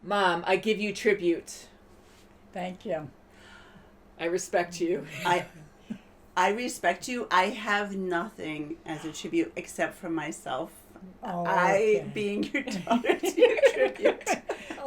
Mom, I give you tribute. Thank you. I respect you. I respect you. I have nothing as a tribute except for myself. Oh, I, being your daughter, to you tribute.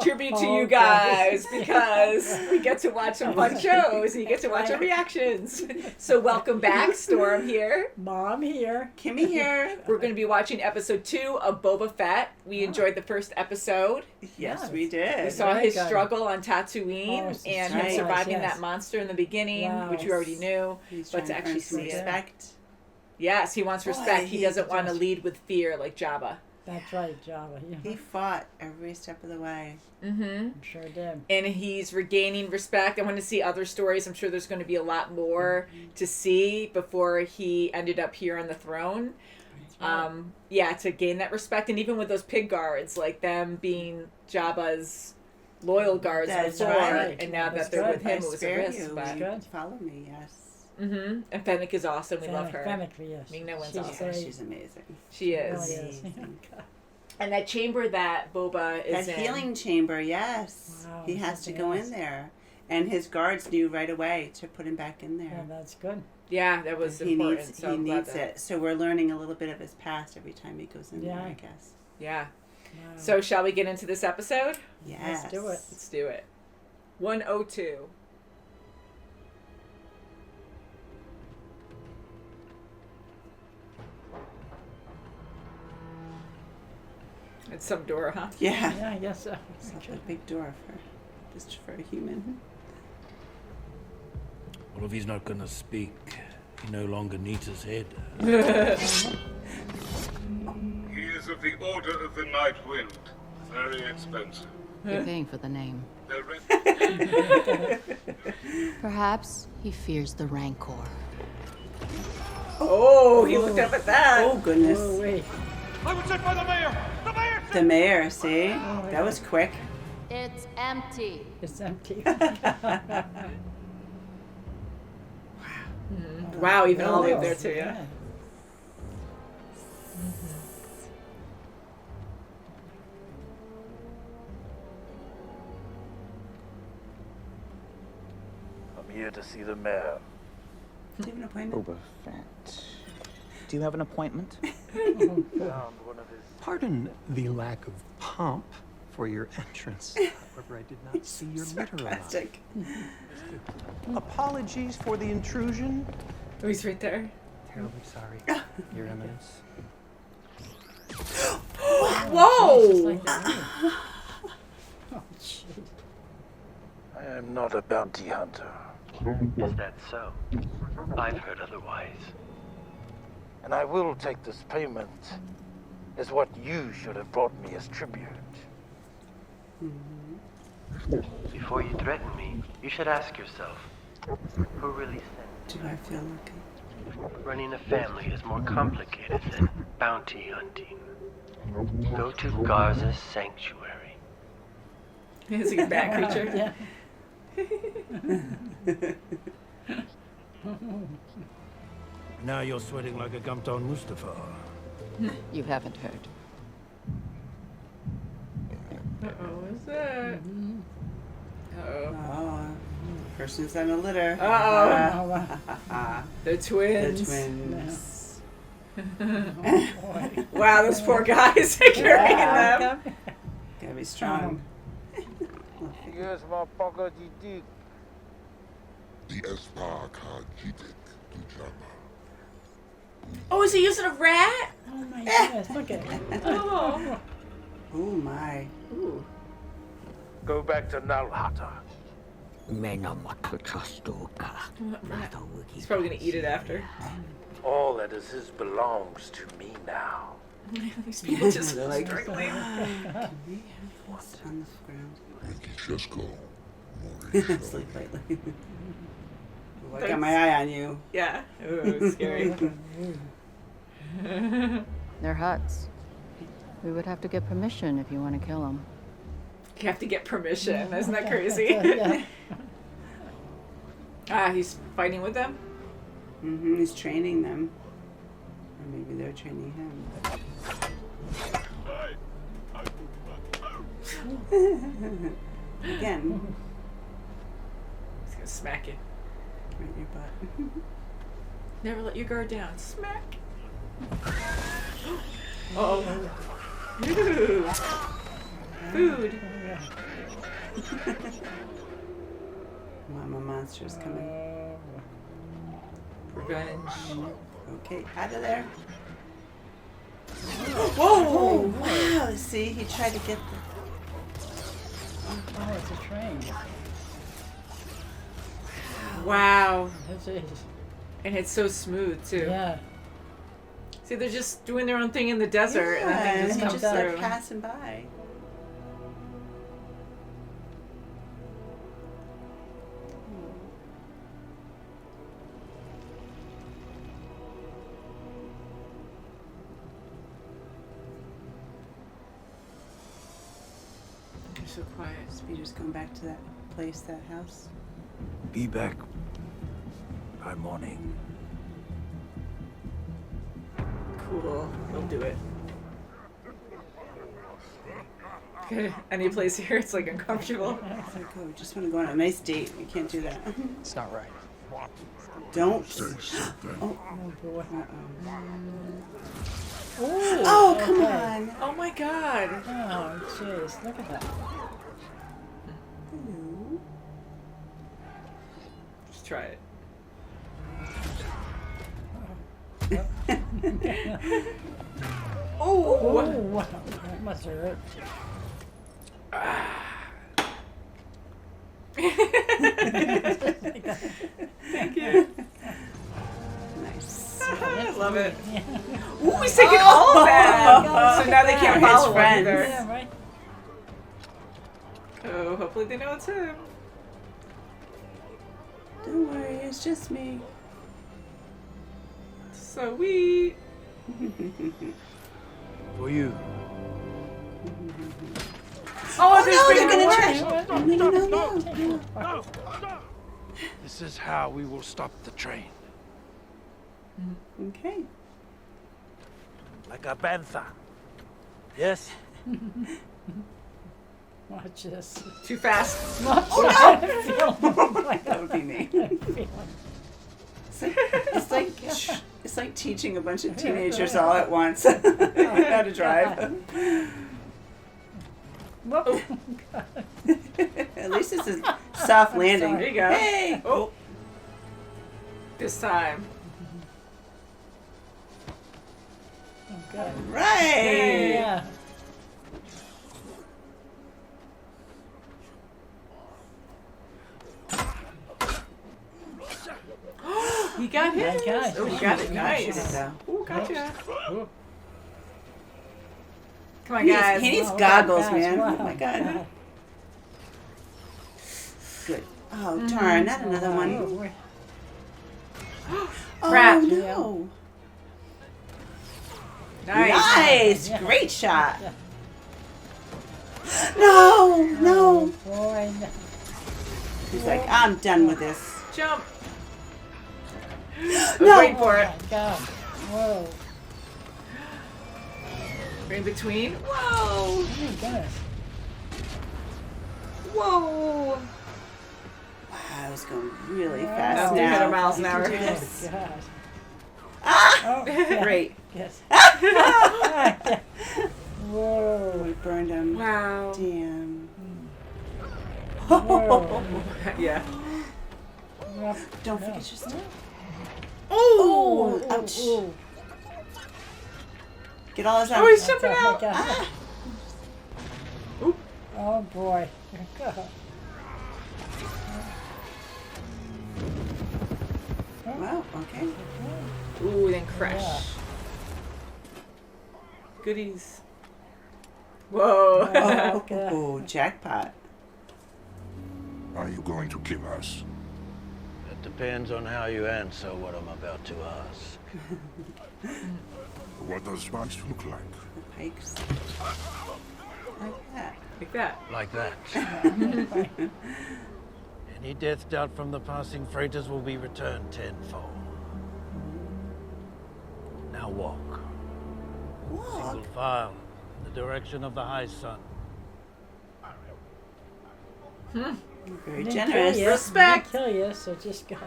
Tribute to you guys because we get to watch some fun shows and you get to watch our reactions. So welcome back. Storm here. Mom here. Kimmy here. We're going to be watching episode 2 of Boba Fett. We enjoyed the first episode. Yes, we did. We saw his struggle on Tatooine and him right. surviving that monster in the beginning, which we already knew. He's but to actually see respect. Yes, he wants respect. Boy, he doesn't want to lead with fear like Jabba. That's right, Jabba. Yeah. He fought every step of the way. Mm-hmm. Sure did. And he's regaining respect. I want to see other stories. I'm sure there's going to be a lot more to see before he ended up here on the throne. Right. To gain that respect. And even with those pig guards, like them being Jabba's loyal guards before, right. And now that they're with him, it was a risk. But follow me, yes. Mm-hmm. And Fennec is awesome. We love her. Fennec, yes. Ming-Na wins She's amazing. She is. Amazing. And that chamber that Boba is that in. healing chamber, yes. Wow, he has to go in there. And his guards knew right away to put him back in there. Yeah, that's good. Yeah, that was important. He needs it. So we're learning a little bit of his past every time he goes in there, I guess. Yeah. Wow. So shall we get into this episode? Yes. Let's do it. Let's do it. 102. It's some door, huh? Yeah. Yeah, I guess so. It's not a big door just for a human. Well, if he's not going to speak, he no longer needs his head. He is of the Order of the Night Wind. Very expensive. You're paying for the name. The rent- Perhaps he fears the Rancor. Oh, he looked up at that. Oh, goodness. Oh, wait. I was sent by the mayor! The mayor! The mayor, see? That was quick. It's empty. It's empty. Wow, even all the way up there too, yeah. I'm here to see the mayor. Do you have an appointment? Boba Fett. Do you have an appointment? Found one of his... Pardon the lack of pomp for your entrance. However, I did not see your litter around. Sarcastic. Apologies for the intrusion. Oh, he's right there. Terribly sorry, Your Eminence. Whoa! Just like that. Oh, shit. I am not a bounty hunter. Is that so? I've heard otherwise. And I will take this payment as what you should have brought me as tribute. Before you threaten me, you should ask yourself, who really sent Do I feel lucky? me? Running a family is more complicated than bounty hunting. Go to Garza's sanctuary. He's like a bat creature. Yeah. Now you're sweating like a gumped-on Mustafa. You haven't heard. What's that? Oh, person's on a litter. Uh-oh. The twins. The twins. Oh, boy. Wow, those poor guys are carrying them. Gotta be strong. Here's my pocket dick. The Espar Kajitik Dujama. Oh, is he using a rat? Oh, my goodness. Look at it. Oh. Oh my. Ooh. Go back to Nalhata. He's probably gonna eat it after. All that is his belongs to me now. These people just They're like, struggling. Can we have this on the ground? Francesco. Sleep lightly. I got my eye on you. Yeah. Ooh, scary. They're Hutts. We would have to get permission if you want to kill them. You have to get permission. Isn't that crazy? Yeah. He's fighting with them? He's training them. Or maybe they're training him. Again. He's gonna smack you. Right in your butt. Never let your guard down. Smack. Oh. Ooh. Food. Mama monster's coming. Revenge. Okay, out of there. Whoa! Wow, see, he tried to get the... Oh, it's a train. Wow. This is. And it's so smooth, too. Yeah. See, they're just doing their own thing in the desert, and then and they he just just come like through. passing by. They're so quiet. Peter's going back to that place, that house. Be back by morning. Cool. They'll do it. Good. Any place here, it's like uncomfortable. It's like, oh, just want to go on a nice date. We can't do that. It's not right. Don't. Oh boy. Oh, come on. Oh my god. Oh, jeez. Look at that. Hello. Just try it. Oh, Oh! wow. That must have hurt. Thank you. Nice. I love it. Yeah. Ooh, he's taking all of that. So now they can't His follow him friends. either. Yeah, right. Oh, hopefully they know it's him. Don't worry, it's just me. Sweet. For you. Oh, there's no, bigger they're gonna one. No. No! No! This is how we will stop the train. Okay. Like a bantha. Yes? Watch this. Too fast. That would be me. It's like teaching a bunch of teenagers all at once how to drive. Whoop. At least it's a soft landing. There you go. Hey! Oh. This time. Oh, good. Right! Yeah. He got his. Nice. Oh, he got it. Did Nice. though. Ooh, gotcha. Ooh. Come on, guys. He needs Wow, goggles, fast. man. Wow. Oh my god. Good. Oh, darn, not another one. Oh, Crap. no. Nice. Nice. Great shot. No, no. Boy. He's like, I'm done with this. Jump. I was No. waiting for it. Oh, my God. Whoa. Right in between. Whoa. Oh, my goodness. Whoa. Wow, I was going really Wow. fast That's 300 now. miles an You hour. can do Oh, this. God. Ah! Oh, yeah. Great. Yes. Oh, Whoa. we burned him. Wow. Damn. Whoa. Yeah. Don't forget your stuff. Oh. Ouch. Ooh. Get all his out. Oh, he's jumping Oh, my out. God. Ah. Oh, boy. Wow, okay. Ooh, then crash. Yeah. Goodies. Whoa. Oh, jackpot. Are you going to kill us? It depends on how you answer what I'm about to ask. What does spice look like? The pikes. Like that. Like that. Like that. Any death dealt from the passing freighters will be returned tenfold. Now walk. Single Walk. file in the direction of the high sun. Very Didn't generous. kill you. Respect. Didn't kill you, so just go.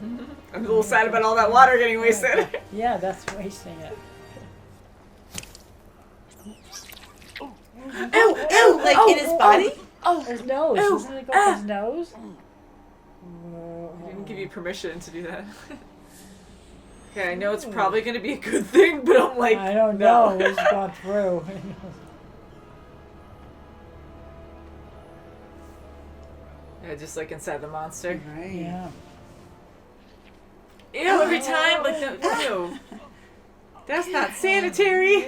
I'm a little sad about all that water getting wasted. Yeah, that's wasting it. Ew, like in his body? His nose. Doesn't it go up his nose? I didn't give you permission to do that. Okay, I know it's probably going to be a good thing, but I'm like, I don't no. know. It's gone through. Yeah, just like inside the monster. Right. Yeah. Ew, every time, like, no, ew. That's not sanitary.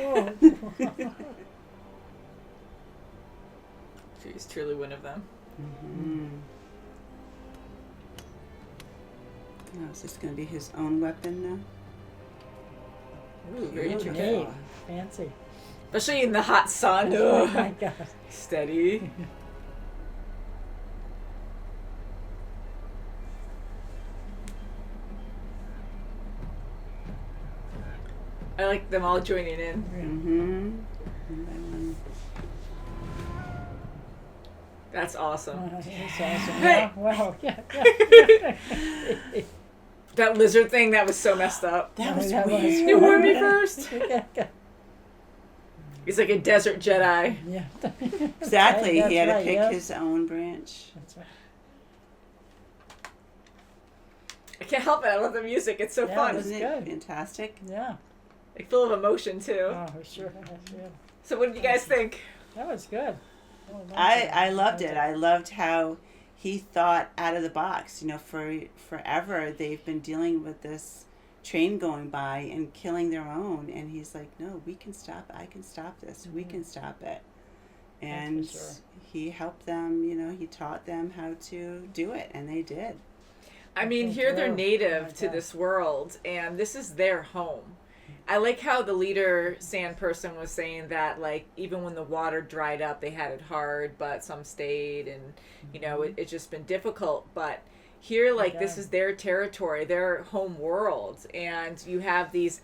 She's truly one of them. Mm-hmm. Oh, is this going to be his own weapon now? Ooh, very intricate. Neat. Fancy. Especially in the hot sun. Oh Ugh. my God. Steady. I like them all joining in. Mm-hmm. That's awesome. That's awesome. Hey. Yeah, well, yeah. That lizard thing, that was so messed up. That was That was weird. It would be first. Yeah. He's like a desert Jedi. Yeah. Exactly. That's He had to right, pick yeah. his own branch. That's right. I can't help it. I love the music. It's so Yeah, fun. That's Isn't good. it fantastic? Yeah. Like full of emotion too. Oh, sure. Yeah. So what did you guys think? That was good. I loved it. I loved how he thought out of the box. You know, for forever they've been dealing with this train going by and killing their own, and he's like, no, we can stop. I can stop this. We can stop it. And sure. he helped them. You know, he taught them how to do it, and they did. I mean, think here they're they're- native oh my to God. this world, and this is their home. I like how the leader sand person was saying that, like, even when the water dried up, they had it hard, but some stayed, and, you know, it's just been difficult. But here, like, this is their territory, their home world, and you have these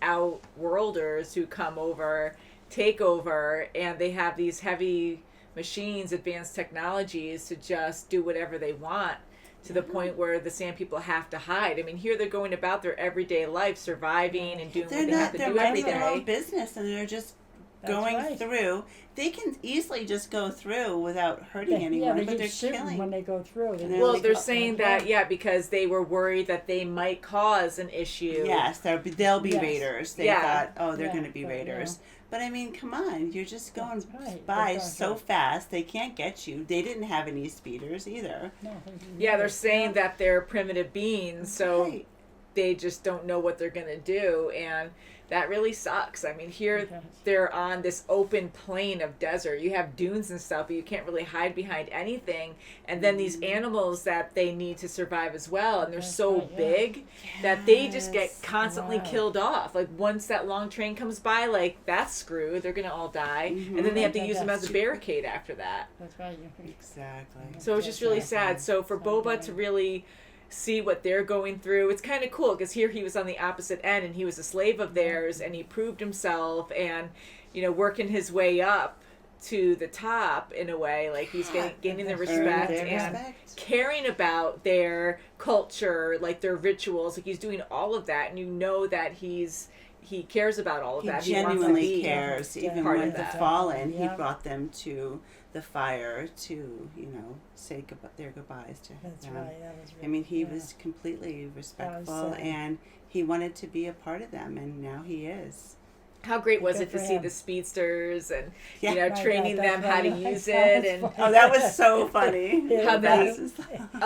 outworlders who come over, take over, and they have these heavy machines, advanced technologies to just do whatever they want. To the point where the sand people have to hide. I mean, here they're going about their everyday life, surviving and doing what they have to They're do every minding their own day. business, and they're just That's going right. through. They can easily just go through without hurting Yeah, anyone, they but keep they're shooting killing. when they go through. They They're Well, like, they're oh, saying that, yeah, because they were worried that they might cause an issue. Yes, they'll be Yes. raiders. They Yeah. thought, oh, they're Yeah, going to be but, raiders. But I mean, come on, you're just going That's right. by They're going so through. fast. They can't get you. They didn't have any speeders either. No, Yeah, they're saying that they're primitive beings, so Right. they just don't know what they're going to do. And that really sucks. I mean, here It does. they're on this open plain of desert. You have dunes and stuff, but you can't really hide behind anything. And then these animals that they need to survive as well, and they're That's so right, yeah. big that they just get Yes. constantly Wow. killed off. Like once that long train comes by, like that's screwed. They're gonna all die, and then they have to Yeah, use them that's as a barricade after that. That's right. Exactly. So it's just really sad. So for Boba to really see what they're going through, it's kind of cool because here he was on the opposite end and he was a slave of theirs, and he proved himself and, you know, working his way up to the top in a way, like he's gaining the respect their and respect. caring about their culture, like their rituals. Like he's doing all of that, and you know that he cares about all of He that. He wants to genuinely be cares. Even part with of the that. fallen, he Yeah. brought them to the fire to, you know, say their goodbyes to That's them. right. That was I mean, he yeah. was completely respectful, sad. and he wanted to be a part of them, and now he is. How great was Good it to for see him. the speedsters and, Yeah. you know, My training God, them that's how to right. use That it was and funny. Oh, that was so funny. Yeah, how they This is-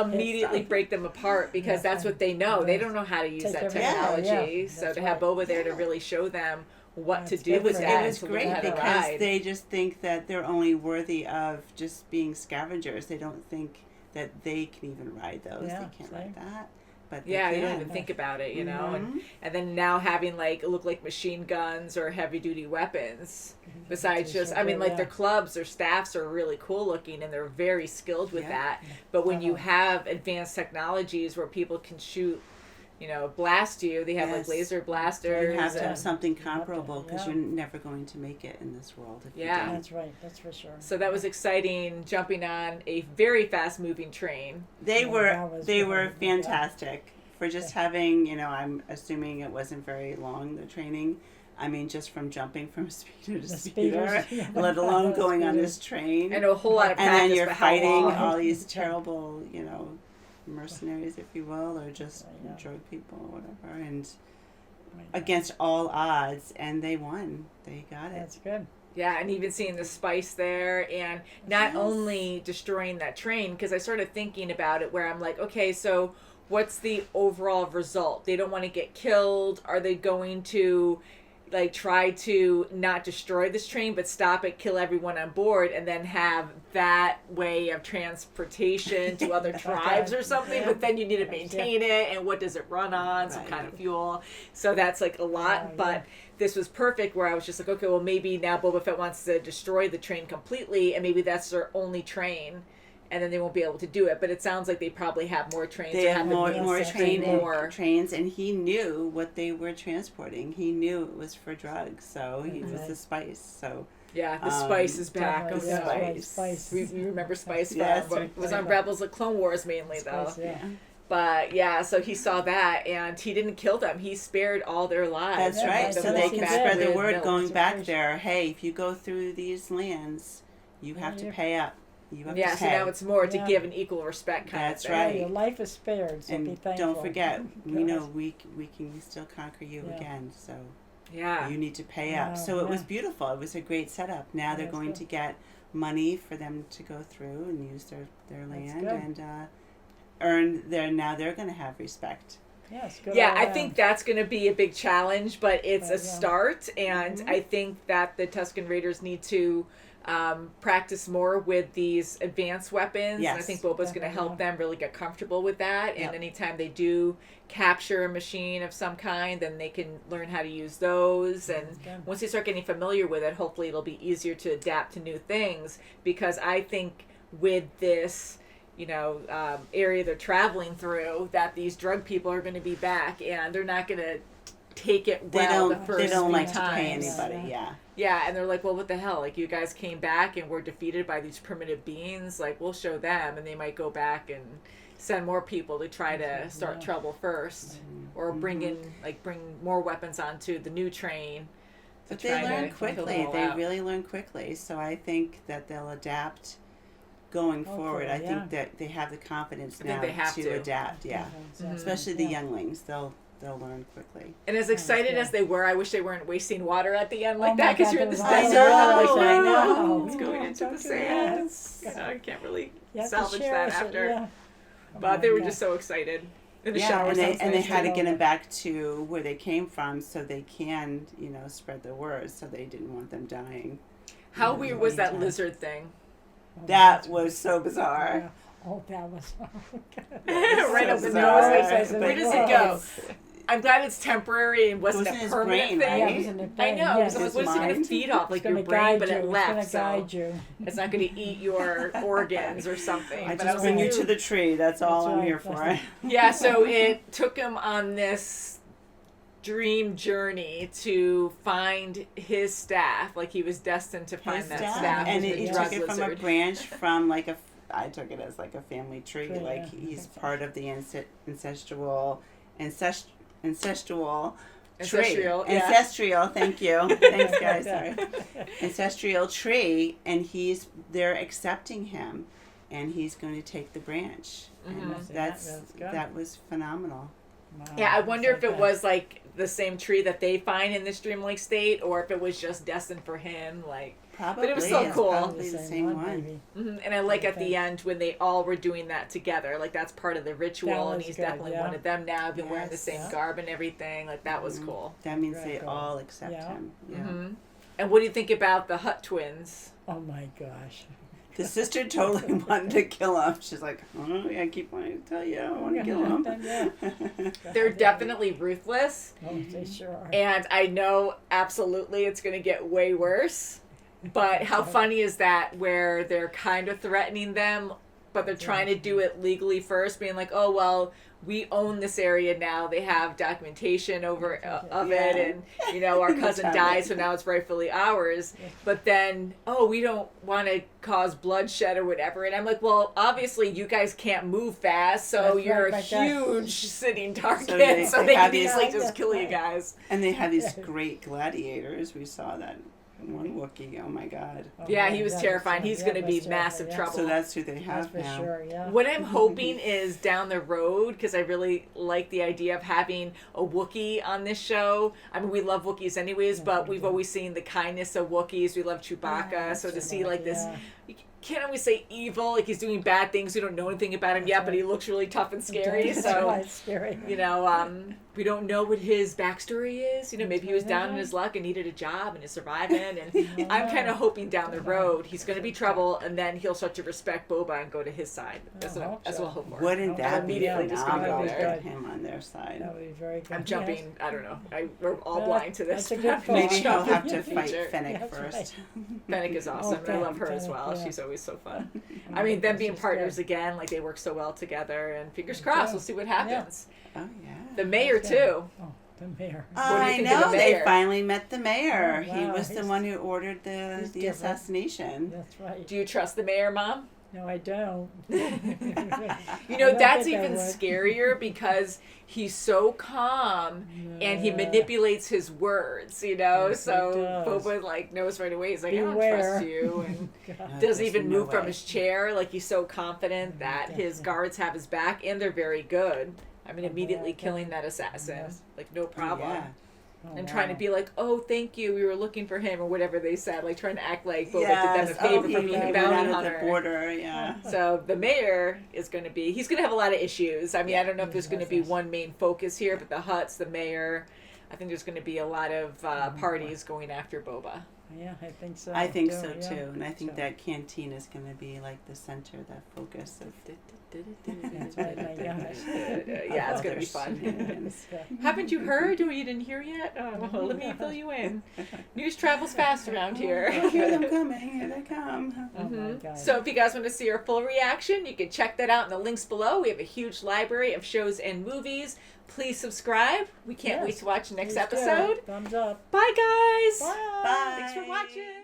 immediately break them apart because that's what they know. They don't know how to use Take that everything. technology. Yeah, So that's to have right. Boba there to really show them what to That's do good with for that them. It and was to learn great how to because ride. they just think that they're only worthy of just being scavengers. They don't think that they can even ride those. Yeah, They can't ride same. that. But Yeah, they they don't can. even think about it, you know. Mhm. And then now having like look like machine guns or heavy duty weapons. Besides just, I mean, like their clubs or staffs are really cool looking and they're very skilled with Yeah. that. But when you Uh-huh. have advanced technologies where people can shoot blast you. They have like Yes. laser blasters. You have to have and- something comparable because yeah. you're never going to make it in this world if Yeah. you don't. That's right. That's for sure. So that was exciting, jumping on a very fast moving train. They Yeah, were that was they good. were Yeah. fantastic for just having, I'm assuming it wasn't very long, the training. I mean, just from jumping from speeder to The speeder, speeders, yeah. let alone The going on speeders. this train. And a whole lot of And practice. then you're but how fighting long? all these Yeah. terrible, mercenaries, if you will, or just Yeah. drug people or whatever, and Right. against all odds, and they won. They got it. That's good. Yeah, and even seeing the spice there, and not Yes. only destroying that train, because I started thinking about it where I'm like, okay, so what's the overall result? They don't want to get killed. Are they going to try to not destroy this train but stop it, kill everyone on board, and then have that way of transportation to other tribes or something? Yeah. But then you need to maintain it, and what does it run on? Some Right. kind of fuel. So that's like a lot. Yeah, but yeah. this was perfect where I was just like, okay, well, maybe now Boba Fett wants to destroy the train completely, and maybe that's their only train, and then they won't be able to do it. But it sounds like they probably have more trains. They or have the more means to train more. trains, and he knew what they were transporting. He knew it was for drugs, so he was Right. the spice. So Yeah, the spice is back. Definitely, Oh, yeah, spice. spice. We remember Spice from Yes, but it was on Rebels of Clone Wars mainly, though. Spice, yeah. But yeah, so he saw that, and he didn't kill them. He spared all their lives. that's Yeah, right. like So the they Walking can Dead spread the with word milk. going back It's there. Hey, if you go through these lands, you have to Yeah. pay up. You have Yeah, to so pay. now it's more to Yeah. give an equal respect kind That's of thing. right. Your life is spared, so be And thankful. don't forget, we Good. know we can still conquer you Yeah. again. So Yeah. you need to pay Wow, up. So it was yeah. beautiful. It was a great setup. Now they're That's going good. to get money for them to go through and use their land good. and earn their. Now they're going to have respect. Yes, good Yeah, all I around. think that's going to be a big challenge, but it's a But, yeah. start, and I think that the Tusken Raiders need to practice more with these advanced weapons. And I Yes. think Boba's going to help Definitely. them really get comfortable with that. And Yep. anytime they do capture a machine of some kind, then they can learn how to use those. And Good. once they start getting familiar with it, hopefully it'll be easier to adapt to new things. Because I think with this, area they're traveling through, that these drug people are going to be back, and they're not going to take it They well the don't. first They don't few like to times. pay anybody. Yeah. Yeah, and they're like, well, what the hell? Like, you guys came back and were defeated by these primitive beings. Like, we'll show them, and they might go back and send more people to try to start trouble first, or bring more weapons onto the new train. But to they try to learn kill quickly. them all They out. really learn quickly. So I think that they'll adapt going forward. I yeah. think that they have the confidence I think now they have to. adapt. Yeah. Mhm. Especially the Yeah. younglings. They'll learn quickly. And as excited good. as they were, I wish they weren't wasting water at the end Oh like my that, because God, you're in the that was desert. awesome. I'm like, I oh, know. it's going Oh, into don't the do sand. that. I can't really You have to salvage that cherish it, after. yeah. Oh But my they were God. just so excited. In the Yeah, shower and they sounds nice had to too. get them back to where they came from, so they can spread the word. So they didn't want them dying. How weird was that Anytime. lizard thing? Oh, That that's was so bizarre. Yeah. Oh, that was Right up the bizarre, nose. Like, but where does it it go? was. I'm glad it's temporary and wasn't It was in a his permanent brain, thing. right? Yeah, it was in the I brain, know. yes. So His what's it going to mind. feed off? Like It's your gonna brain, guide but you. it It's left. gonna So guide you. it's not going to eat your organs or something. I But just was bring like, you to "Ew." the tree. That's all That's I'm right. here for. That's Yeah, so it took him on this dream journey to find his staff. Like, he was destined to find His that staff. staff. And with he the took drug it from a lizard. branch from I took it as like a family tree. Tree, Like yeah. he's part of the ancestral tree. Ancestral, yeah. Ancestral, thank you. Thanks, guys. Sorry. Ancestral tree, and they're accepting him, and he's going to take the branch. And Mhm. that's That's good. that was phenomenal. Wow, Yeah, I it's wonder like if it that. was like the same tree that they find in this dreamlike state, or if it was just destined for him. Like, Probably, it was so it's cool. probably the same one. maybe. and I like at the Okay. end when they all were doing that together. Like, that's part of the ritual, That and was he's good, definitely yeah. one of them now. Been wearing the Yes. same Yeah. garb and everything. Like, that was cool. That means Very they cool. all accept Yeah. him. Yeah. hmm And what do you think about the Hutt twins? Oh my gosh. The sister totally wanted to kill him. She's like, oh, I keep wanting to tell you, I want to kill him. Yeah. They're definitely ruthless, Oh, they sure are. and I know absolutely it's going to get way worse. But how funny is that, where they're kind of threatening them but they're trying to do it legally first, being like, oh, well, we own this area now. They have documentation over of it, and you know, our cousin died, so now it's rightfully ours. But then, oh, we don't want to cause bloodshed or whatever. And I'm like, well, obviously you guys can't move fast, so you're a huge sitting target, so they can easily just kill you guys. And they have these great gladiators. We saw that one Wookiee. Oh my God. Yeah, he was terrifying. He's going to be massive trouble. So that's who they have for now. sure, yeah. What I'm hoping is down the road, because I really like the idea of having a Wookiee on this show. I mean, we love Wookiees anyways, but we've always seen the kindness of Wookiees. We love Chewbacca, so to see like this, you can't always say evil, like he's doing bad things. We don't know anything about him yet, but he looks really tough and scary. So, scary. you know, we don't know what his backstory is. You know, maybe he was down in his luck and needed a job and is surviving. And I'm kind of hoping down the road he's going to be trouble, and then he'll start to respect Boba and go to his side. That's what I hope for. Wouldn't that be immediately just going to go there? Him on their side. That would be very good. I'm jumping. I don't know. We're all blind to this. That's a good thought. Maybe he'll have to fight Fennec That's first. Fennec is awesome. I love her as well. She's always so fun. I mean, them being partners again, like they work so well together, and fingers crossed, we'll see what happens. Oh yeah. The mayor too. Oh, the mayor. I know, they finally met the mayor. Oh, wow. He was the one who ordered the assassination. That's right. Do you trust the mayor, Mom? No, I don't. You know, that's even scarier because he's so calm and he manipulates his words, you know? Yes, so Boba like knows right away. He's like, Beware. I don't trust you. And doesn't even move from his chair. Like he's so confident that his guards have his back, and they're very good. I mean, immediately killing that assassin. Like, no problem. Yeah. And trying to be like, oh, thank you, we were looking for him, or whatever they said. Like, trying to act like Boba did them a favor for being a bounty hunter. The border, yeah. So the mayor is going to be, he's going to have a lot of issues. I mean, I don't know if there's going to be one main focus here, but the Hutts, the mayor, I think there's going to be a lot of parties going after Boba. Yeah, I think so. I think so too, and I think that canteen is going to be like the center, that focus of. That's right, my gosh. Yeah, it's going to be fun. Haven't you heard, or you didn't hear yet? Oh, well, let me fill you in. News travels fast around here. I hear them coming. Here they come. Oh my God. So if you guys want to see our full reaction, you can check that out in the links below. We have a huge library of shows and movies. Please subscribe. We can't wait to watch the next episode. Thumbs up. Bye, guys. Bye. Bye. Thanks for watching.